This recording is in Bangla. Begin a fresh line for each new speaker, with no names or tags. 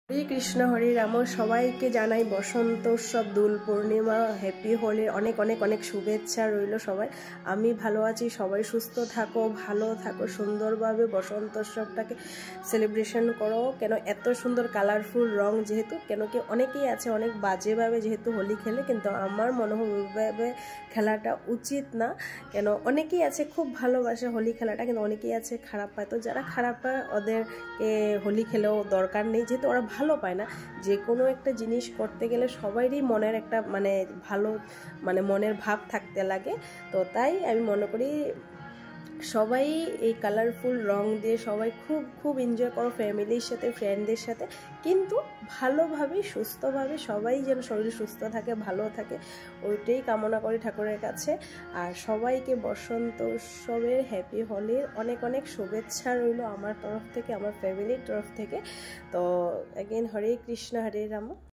হরে কৃষ্ণ হরে রাম সবাইকে জানাই বসন্ত উৎসব দোল পূর্ণিমা হ্যাপি হোলির অনেক অনেক অনেক শুভেচ্ছা রইল সবাই। আমি ভালো আছি, সবাই সুস্থ থাকো, ভালো থাকো, সুন্দরভাবে বসন্ত উৎসবটাকে সেলিব্রেশন করো। কেন এত সুন্দর কালারফুল রং, যেহেতু কেন কি অনেকেই আছে অনেক বাজেভাবে যেহেতু হোলি খেলে, কিন্তু আমার মনে হয় ওইভাবে খেলাটা উচিত না। কেন অনেকেই আছে খুব ভালোবাসে হোলি খেলাটা, কিন্তু অনেকেই আছে খারাপ পায়। তো যারা খারাপ পায় ওদেরকে হোলি খেলেও দরকার নেই, যেহেতু ওরা ভালো পায় না। যে কোনো একটা জিনিস করতে গেলে সবারই মনের একটা ভালো মনের ভাব থাকতে লাগে। তো তাই আমি মনে করি সবাই এই কালারফুল রং দিয়ে সবাই খুব খুব এনজয় করো ফ্যামিলির সাথে, ফ্রেন্ডদের সাথে, কিন্তু ভালোভাবে সুস্থভাবে সবাই যেন শরীর সুস্থ থাকে, ভালো থাকে, ওইটাই কামনা করি ঠাকুরের কাছে। আর সবাইকে বসন্ত উৎসবের হ্যাপি হোলির অনেক অনেক শুভেচ্ছা রইল আমার তরফ থেকে, আমার ফ্যামিলির তরফ থেকে। তো অ্যাগেন হরে কৃষ্ণ হরে রাম।